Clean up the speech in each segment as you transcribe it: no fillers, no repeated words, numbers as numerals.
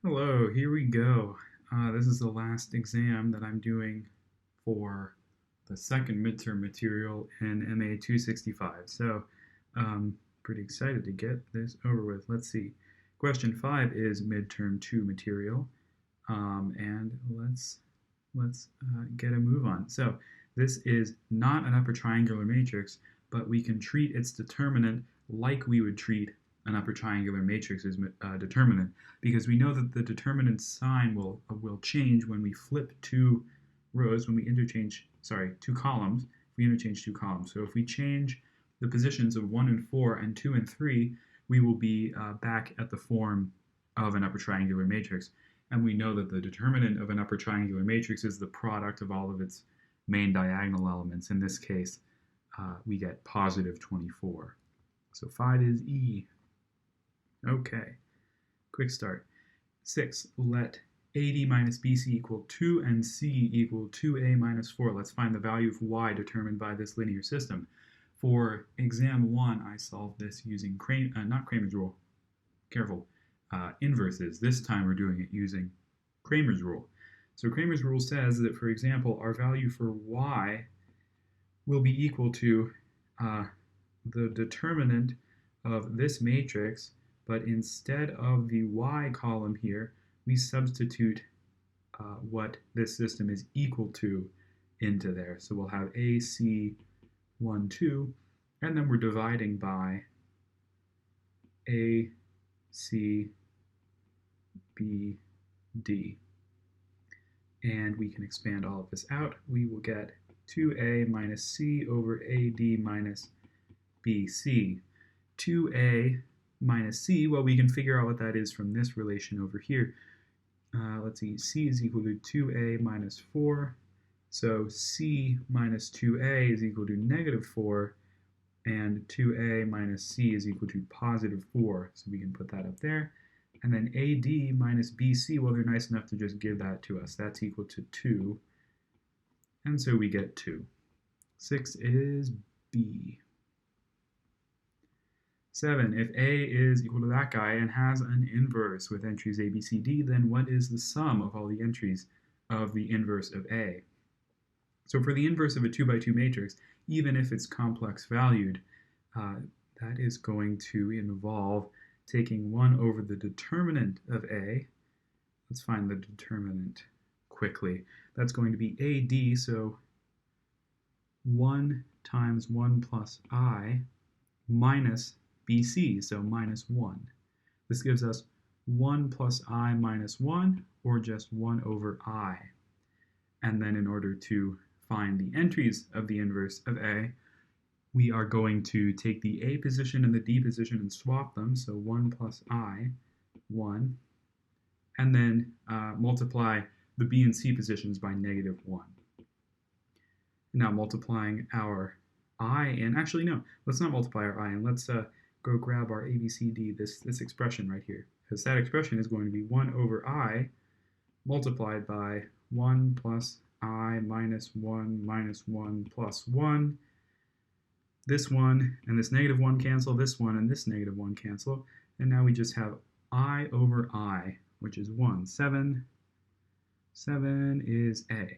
Hello, here we go. This is the last exam that I'm doing for the second midterm material in MA 265. So, pretty excited to get this over with. Let's see. Question 5 is midterm 2 material, and let's get a move on. So, this is not an upper triangular matrix, but we can treat its determinant like we would treat an upper triangular matrix as determinant, because we know that the determinant sign will change when we flip two rows, when we interchange, two columns, if we interchange two columns. So if we change the positions of 1 and 4 and 2 and 3, we will be back at the form of an upper triangular matrix. And we know that the determinant of an upper triangular matrix is the product of all of its main diagonal elements. In this case, we get positive 24. So 5 is E. Okay, quick start. 6, let AD minus BC equal 2 and C equal 2A minus 4. Let's find the value of y determined by this linear system. For exam 1, I solved this using not Cramer's rule, careful, inverses. This time we're doing it using Cramer's rule. So Cramer's rule says that, for example, our value for y will be equal to the determinant of this matrix, but instead of the y column here, we substitute what this system is equal to into there. So we'll have A, C, 1, 2, and then we're dividing by A, C, B, D. And we can expand all of this out. We will get 2A minus C over AD minus BC. 2A minus C, well, we can figure out what that is from this relation over here. Let's see, C is equal to 2A minus 4. So C minus 2A is equal to negative 4, and 2A minus C is equal to positive 4. So we can put that up there. And then AD minus BC, well, they're nice enough to just give that to us. That's equal to 2. And so we get 2. 6 is B. 7, if A is equal to that guy and has an inverse with entries A, B, C, D, then what is the sum of all the entries of the inverse of A? So for the inverse of a 2 by 2 matrix, even if it's complex valued, that is going to involve taking 1 over the determinant of A. Let's find the determinant quickly. That's going to be AD, so 1 times 1 plus I minus BC, so minus 1. This gives us 1 plus I minus 1, or just 1 over I. And then in order to find the entries of the inverse of A, we are going to take the A position and the D position and swap them, so 1 plus I, 1, and then multiply the B and C positions by negative 1. Now multiplying our I in, actually no, let's not multiply our I in, let's go grab our A, B, C, D, this expression right here, because that expression is going to be 1 over I multiplied by 1 plus I minus 1 plus 1. This 1 and this negative 1 cancel, this 1 and this negative 1 cancel, and now we just have I over I, which is 1. 7 is A.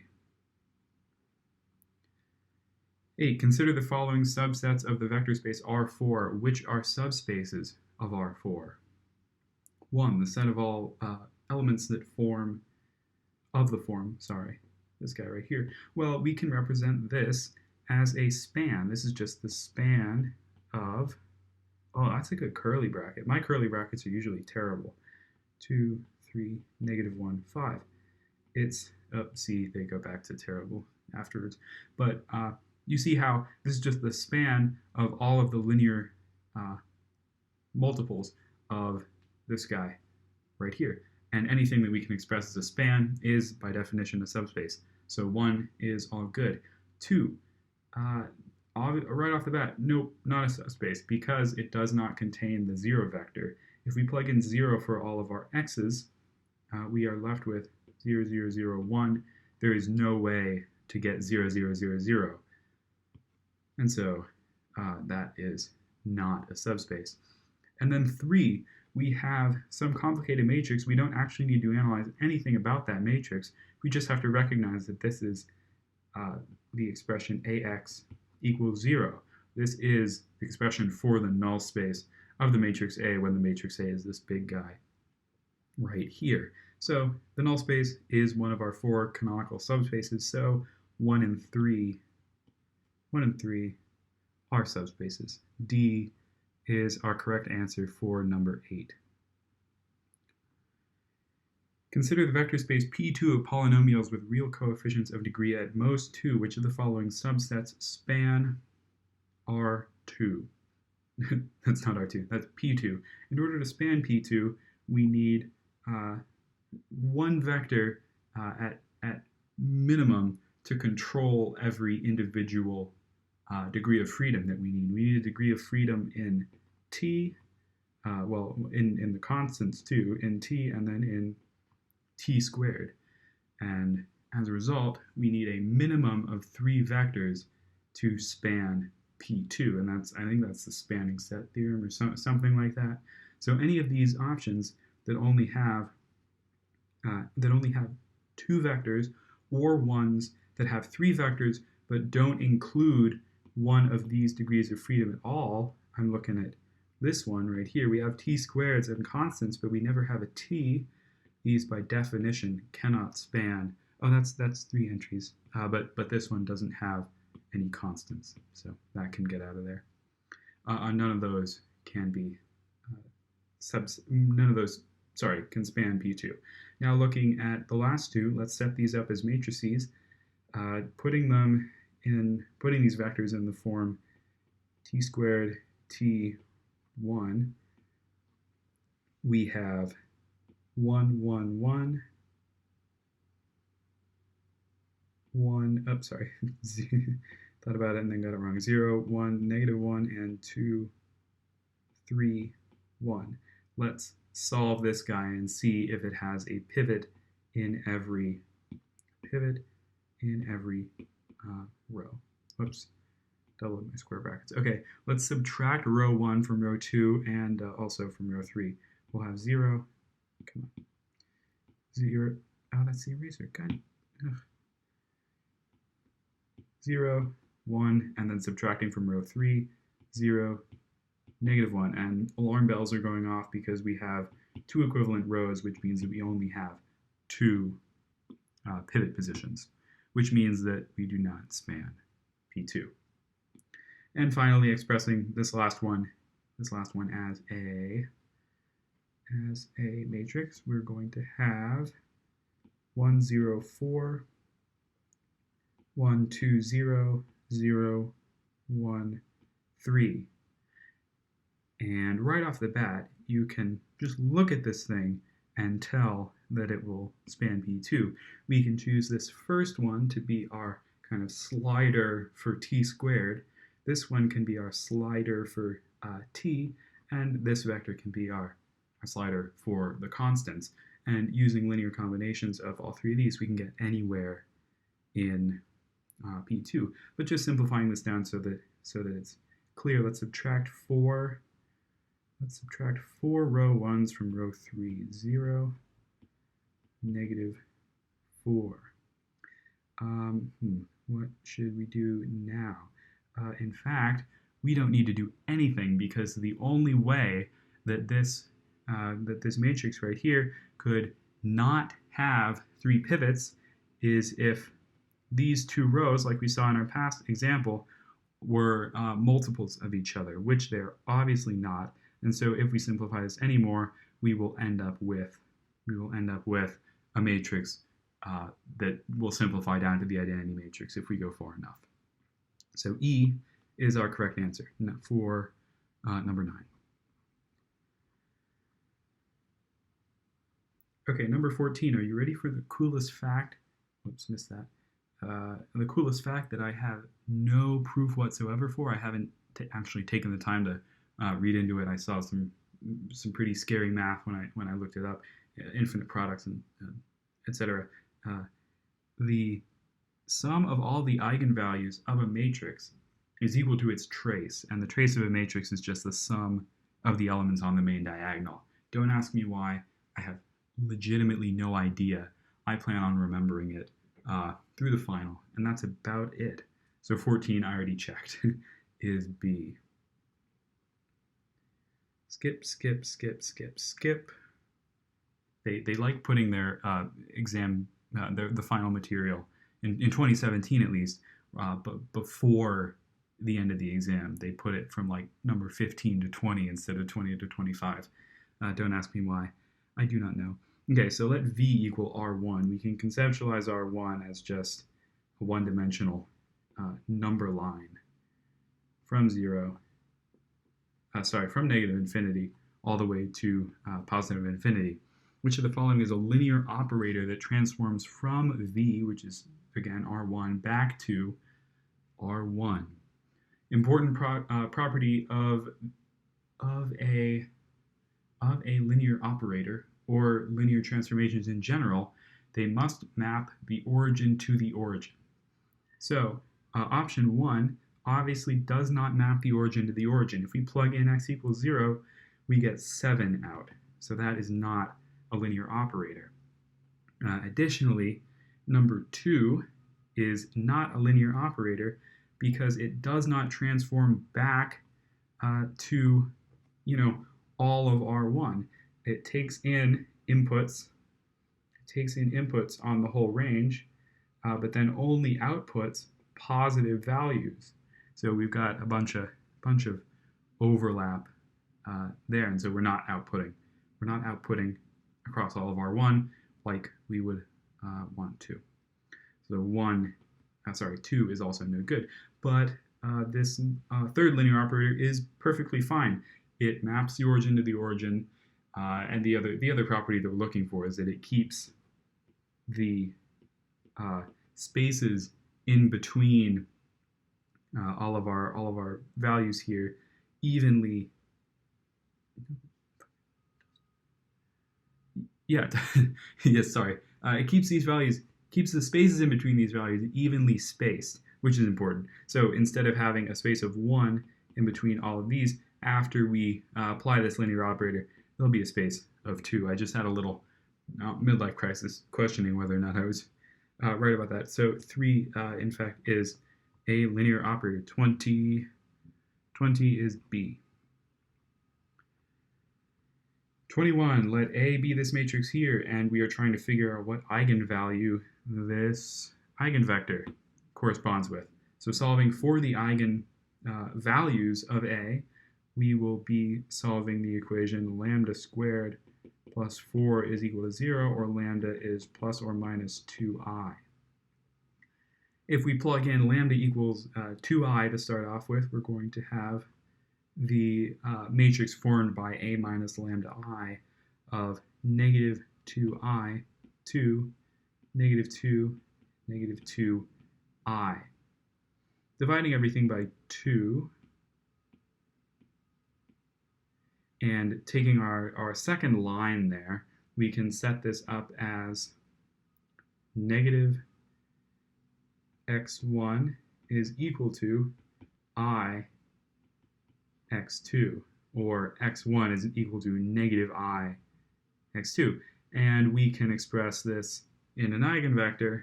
8. Consider the following subsets of the vector space R4, which are subspaces of R4. 1. The set of all elements that form, this guy right here. Well, we can represent this as a span. This is just the span of, oh, that's like a curly bracket. My curly brackets are usually terrible. 2, 3, negative 1, 5. It's, see, they go back to terrible afterwards. But you see how this is just the span of all of the linear multiples of this guy right here. And anything that we can express as a span is, by definition, a subspace. So 1 is all good. 2, right off the bat, nope, not a subspace, because it does not contain the 0 vector. If we plug in 0 for all of our x's, we are left with 0, 0, 0, 1. There is no way to get 0, 0, 0, 0. And so that is not a subspace. And then 3, we have some complicated matrix, we don't actually need to analyze anything about that matrix. We just have to recognize that this is the expression AX equals 0. This is the expression for the null space of the matrix A when the matrix A is this big guy right here. So the null space is one of our 4 canonical subspaces, so 1 and 3 are subspaces. D is our correct answer for number 8. Consider the vector space P2 of polynomials with real coefficients of degree at most 2. Which of the following subsets span R2? That's not R2, that's P2. In order to span P2, we need one vector at minimum to control every individual degree of freedom that we need. We need a degree of freedom in T, in the constants too, in T and then in T squared. And as a result, we need a minimum of 3 vectors to span P2, and I think that's the spanning set theorem or something like that. So any of these options that only have 2 vectors, or ones that have 3 vectors but don't include one of these degrees of freedom at all. I'm looking at this one right here. We have T squareds and constants, but we never have a T. These by definition cannot span. Oh, that's 3 entries, but this one doesn't have any constants, so that can get out of there. None of those can be can span P2. Now looking at the last 2, let's set these up as matrices, putting these vectors in the form T squared T1. We have 1, 1, 1, 1, thought about it and then got it wrong. 0, 1, negative 1, and 2, 3, 1. Let's solve this guy and see if it has a pivot in every row. Whoops, doubled my square brackets. Okay, let's subtract row 1 from row 2 and also from row 3. We'll have 0. Come on. 0. Oh, that's the eraser. God. Ugh. 0, 1, and then subtracting from row 3, 0, negative 1. And alarm bells are going off because we have 2 equivalent rows, which means that we only have 2 pivot positions, which means that we do not span P2. And finally, expressing this last one as a matrix, we're going to have 1, 0, 4, 1, 2, 0, 0, 1, 3. And right off the bat, you can just look at this thing and tell that it will span P2. We can choose this first one to be our kind of slider for T squared. This one can be our slider for T, and this vector can be our slider for the constants. And using linear combinations of all 3 of these, we can get anywhere in P2. But just simplifying this down so that it's clear, let's subtract 4 row 1s from row 3. 0, negative 4. What should we do now? In fact, we don't need to do anything, because the only way that this matrix right here could not have 3 pivots is if these 2 rows, like we saw in our past example, were multiples of each other, which they're obviously not. And so if we simplify this anymore, we will end up with a matrix that will simplify down to the identity matrix if we go far enough. So E is our correct answer for number 9. Okay, number 14. Are you ready for the coolest fact? Oops, missed that. The coolest fact that I have no proof whatsoever for. I haven't actually taken the time to read into it. I saw some pretty scary math when I looked it up, infinite products and etc. The sum of all the eigenvalues of a matrix is equal to its trace, and the trace of a matrix is just the sum of the elements on the main diagonal. Don't ask me why. I have legitimately no idea. I plan on remembering it through the final, and that's about it. So 14, I already checked, is B. Skip, skip, skip, skip, skip. They like putting their exam, the final material, in 2017 at least, but before the end of the exam. They put it from like number 15 to 20 instead of 20 to 25. Don't ask me why. I do not know. Okay, so let V equal R1. We can conceptualize R1 as just a one-dimensional number line from from negative infinity all the way to positive infinity. Which of the following is a linear operator that transforms from V, which is again R1, back to R1? Important property of a linear operator, or linear transformations in general, they must map the origin to the origin. So option 1 obviously does not map the origin to the origin. If we plug in x equals 0, we get 7 out. So that is not a linear operator. Additionally, number 2 is not a linear operator because it does not transform back to, all of R1. It takes in inputs. On the whole range, but then only outputs positive values. So we've got a bunch of overlap there, and so we're not outputting across all of R1 like we would want to. So 2 is also no good. But this third linear operator is perfectly fine. It maps the origin to the origin, and the other property that we're looking for is that it keeps the spaces in between all of our values here evenly. Yeah, yes, sorry. It keeps the spaces in between these values evenly spaced, which is important. So instead of having a space of 1 in between all of these, after we apply this linear operator, there'll be a space of 2. I just had a little midlife crisis questioning whether or not I was right about that. So 3, in fact, is a linear operator. 20 is B. 21, let A be this matrix here, and we are trying to figure out what eigenvalue this eigenvector corresponds with. So solving for the eigen values of A, we will be solving the equation lambda squared plus 4 is equal to 0, or lambda is plus or minus 2i. If we plug in lambda equals 2i to start off with, we're going to have the matrix formed by a minus lambda I of negative 2i to negative 2, negative 2i. Dividing everything by 2 and taking our second line there, we can set this up as negative x1 is equal to I x2, or x1 is equal to negative I x2. And we can express this in an eigenvector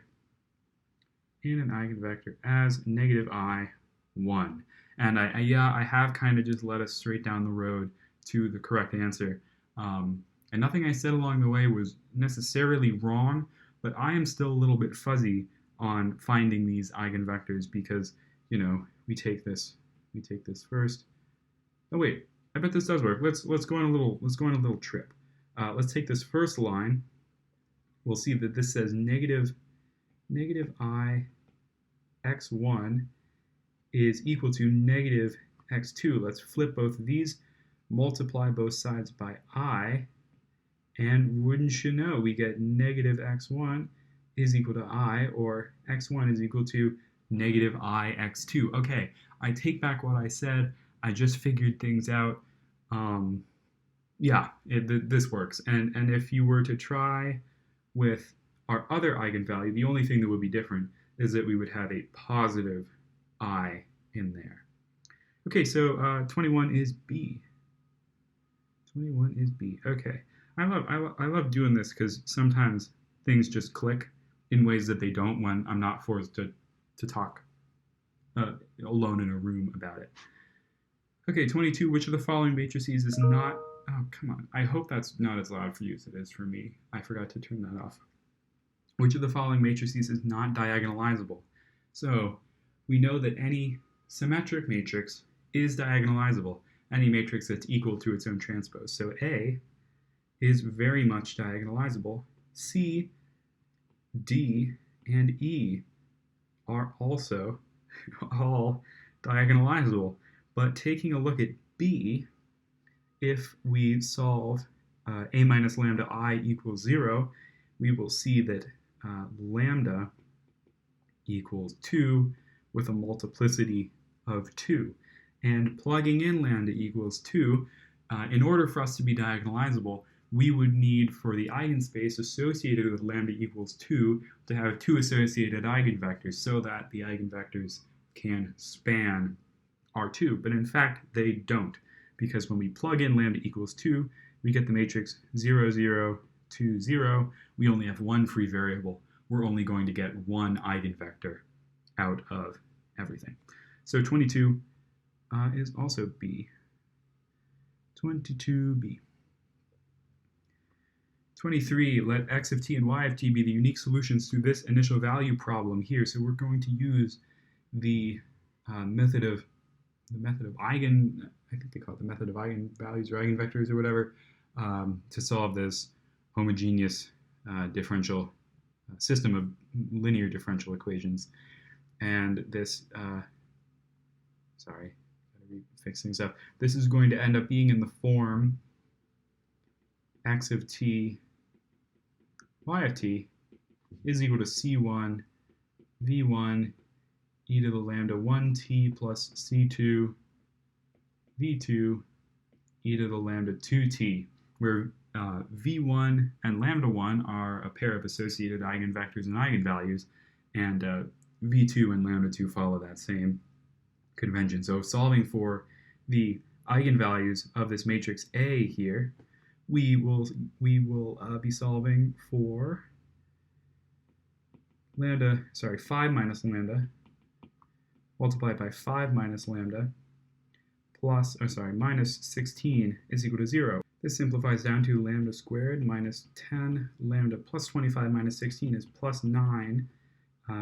as negative I1. And I have kind of just led us straight down the road to the correct answer. And nothing I said along the way was necessarily wrong, but I am still a little bit fuzzy on finding these eigenvectors because, we take this first. Oh wait, I bet this does work. Let's go on a little trip. Let's take this first line. We'll see that this says negative I x1 is equal to negative x2. Let's flip both of these, multiply both sides by I, and wouldn't you know, we get negative x1 is equal to I, or x1 is equal to negative I x2. Okay, I take back what I said. I just figured things out. This works. And if you were to try with our other eigenvalue, the only thing that would be different is that we would have a positive I in there. Okay, so 21 is B. 21 is B. Okay. I love doing this because sometimes things just click in ways that they don't when I'm not forced to talk alone in a room about it. Okay, 22. Which of the following matrices is not... Oh, come on. I hope that's not as loud for you as it is for me. I forgot to turn that off. Which of the following matrices is not diagonalizable? So we know that any symmetric matrix is diagonalizable. Any matrix that's equal to its own transpose. So A is very much diagonalizable. C, D, and E are also all diagonalizable. But taking a look at B, if we solve A minus lambda I equals 0, we will see that lambda equals 2 with a multiplicity of 2. And plugging in lambda equals 2, in order for us to be diagonalizable, we would need for the eigenspace associated with lambda equals 2 to have 2 associated eigenvectors so that the eigenvectors can span R2. But in fact, they don't, because when we plug in lambda equals 2, we get the matrix 0, 0, 2, 0. We only have one free variable. We're only going to get one eigenvector out of everything. So 22 is also B. 22B. 23, let x of t and y of t be the unique solutions to this initial value problem here. So we're going to use the method of Eigen, I think they call it the method of eigenvalues or eigenvectors or whatever, to solve this homogeneous differential system of linear differential equations. And this, sorry, gotta fix things up. This is going to end up being in the form x of t, y of t is equal to c1 v1 e to the lambda 1t plus c2 v2 e to the lambda 2t, where v1 and lambda 1 are a pair of associated eigenvectors and eigenvalues, and v2 and lambda 2 follow that same convention. So solving for the eigenvalues of this matrix A here, we will be solving for 5 minus lambda multiplied by 5 minus lambda minus 16 is equal to 0. This simplifies down to lambda squared minus 10 lambda plus 25 minus 16 is plus 9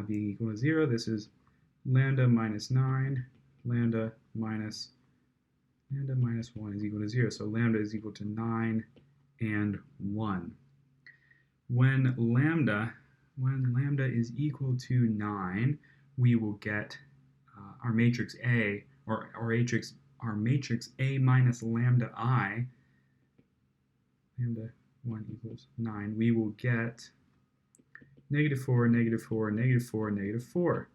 being equal to 0. This is lambda minus 9, lambda minus 1 is equal to 0. So lambda is equal to 9 and 1. When lambda is equal to 9, we will get our matrix A, or our matrix A minus lambda I, lambda 1 equals 9, we will get negative 4, negative 4, negative 4, negative 4,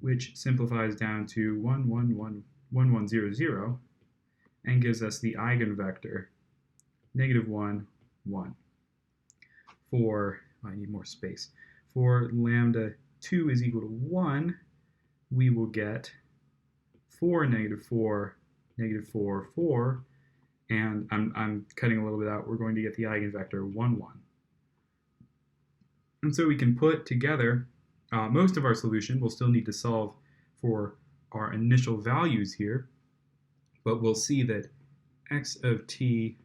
which simplifies down to 1, 1, 1, 1, 1, 0, 0, and gives us the eigenvector negative 1, 1. For, I need more space. For lambda 2 is equal to 1, we will get 4, negative 4, negative 4, 4, and I'm cutting a little bit out. We're going to get the eigenvector 1, 1. And so we can put together most of our solution. We'll still need to solve for our initial values here, but we'll see that x of t,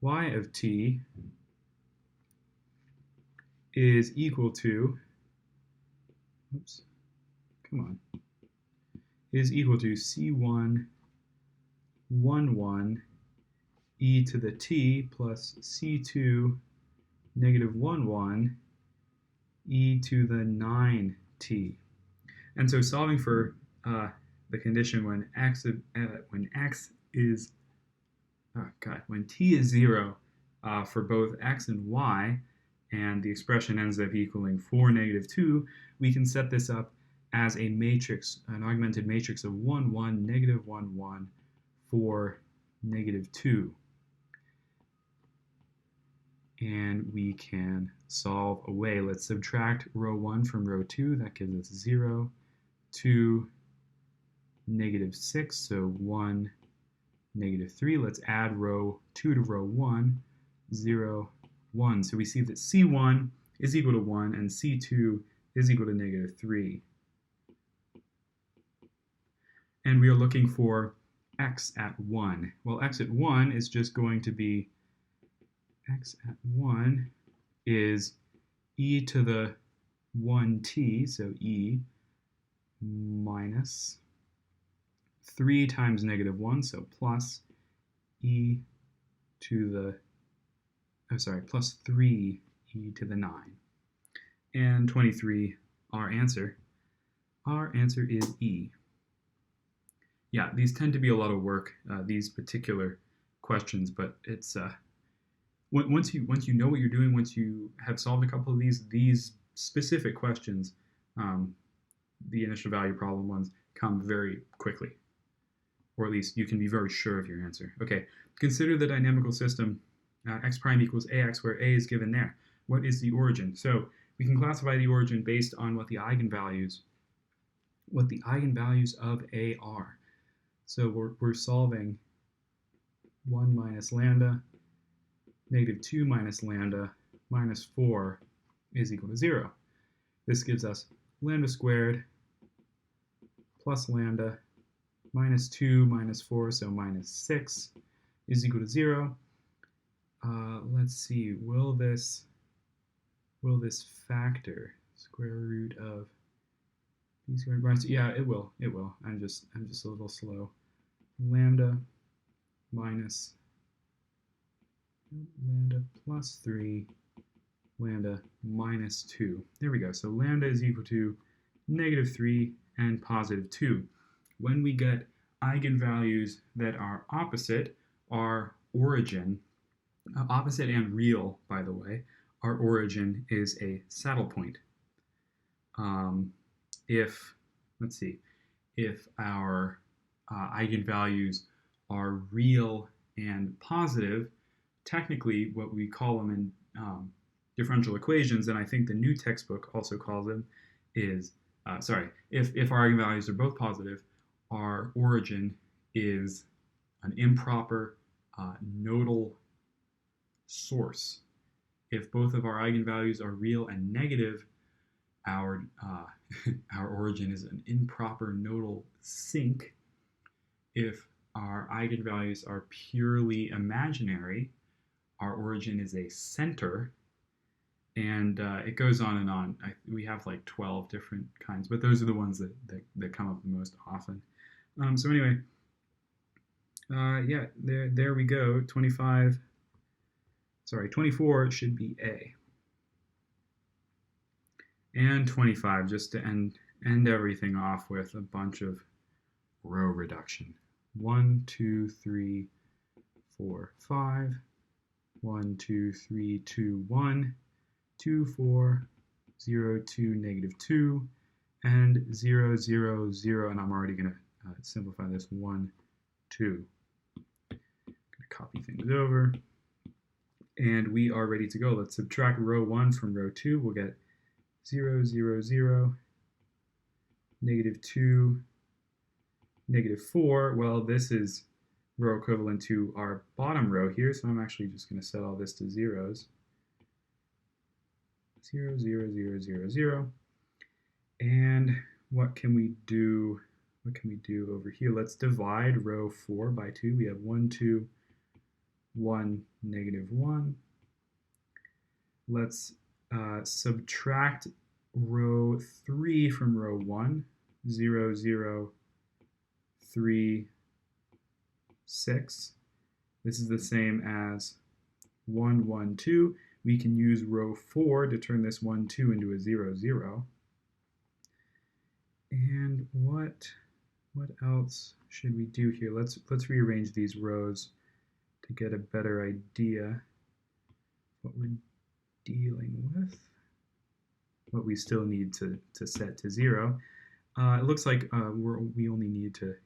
y of t is equal to, is equal to c1 1 1 e to the t plus c2 negative 1 1 e to the 9t. And so solving for the condition when when t is 0 for both x and y, and the expression ends up equaling 4, negative 2, we can set this up as a matrix, an augmented matrix of 1, 1, negative 1, 1, 4, negative 2. And we can solve away. Let's subtract row 1 from row 2. That gives us 0, 2, negative 6, so 1, -3. Let's add row 2 to row 1, 0, 1. So we see that C1 is equal to 1 and C2 is equal to -3. And we are looking for x at 1. Well, x at 1 is just going to be, x at 1 is e to the 1t, so e minus 3 times -1, so plus e to the, plus 3 e to the 9. And 23, our answer is E. Yeah, these tend to be a lot of work, these particular questions, but it's once you know what you're doing, once you have solved a couple of these specific questions, the initial value problem ones come very quickly, or at least you can be very sure of your answer. Okay, consider the dynamical system x prime equals ax, where a is given there. What is the origin? So we can classify the origin based on what the eigenvalues of a are. So we're solving 1 minus lambda, -2 minus lambda, minus 4 is equal to 0. This gives us lambda squared plus lambda minus 2 minus 4, so minus 6 is equal to 0. Let's see, will this factor square root of b squared minus 2? Yeah, it will. I'm just a little slow. Lambda minus lambda plus 3, lambda minus 2. There we go. So lambda is equal to -3 and +2. When we get eigenvalues that are opposite, our origin, opposite and real, by the way, our origin is a saddle point. If our eigenvalues are real and positive, technically what we call them in differential equations, and I think the new textbook also calls them, is, if our eigenvalues are both positive, our origin is an improper nodal source. If both of our eigenvalues are real and negative, our origin is an improper nodal sink. If our eigenvalues are purely imaginary, our origin is a center, and it goes on and on. We have like 12 different kinds, but those are the ones that come up the most often. So anyway, yeah, there we go. 24 should be A. And 25, just to end everything off with a bunch of row reduction. 1, 2, 3, 4, 5. 1, 2, 3, 2, 1. 2, 4, 0, 2, -2, and 0, 0, 0, and I'm already going to simplify this, 1, 2. Going to copy things over, and we are ready to go. Let's subtract row 1 from row 2. We'll get 0, 0, 0, -2, -4. Well, this is row equivalent to our bottom row here, so I'm actually just going to set all this to zeros. 0, 0, 0, 0, 0. And what can we do? What can we do over here? Let's divide row 4 by 2. We have 1, 2, 1, -1. Let's subtract row 3 from row 1. 0, 0, 3, 6. This is the same as 1, 1, 2. We can use row 4 to turn this 1, 2 into a 0, 0. And what else should we do here? Let's rearrange these rows to get a better idea what we're dealing with. What we still need to set to 0. It looks like we only need to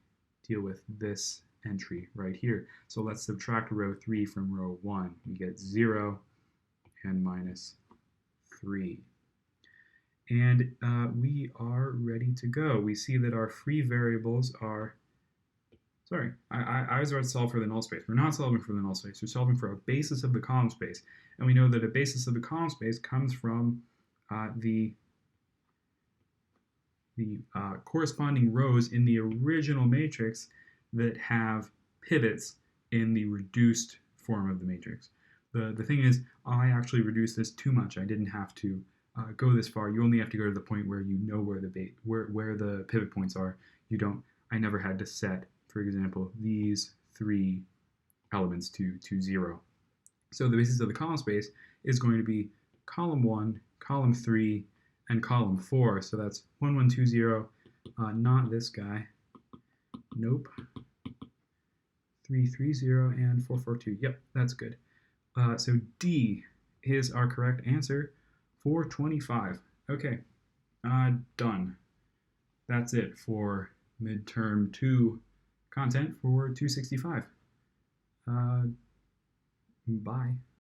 deal with this entry right here. So let's subtract row 3 from row 1. We get 0 and -3. And we are ready to go. We see that our free variables are Sorry, I was about to solve for the null space. We're not solving for the null space. We're solving for a basis of the column space. And we know that a basis of the column space comes from the corresponding rows in the original matrix that have pivots in the reduced form of the matrix. The thing is, I actually reduced this too much. I didn't have to go this far. You only have to go to the point where you know where the pivot points are. You don't. I never had to set, for example, these three elements to 0. So the basis of the column space is going to be column 1, column 3, and column 4. So that's 1, 1, 2, 0. Not this guy. Nope. 3, 3, 0, and 4, 4, 2. Yep, that's good. So D is our correct answer for 25. Okay, done. That's it for midterm 2 content for 265. Bye.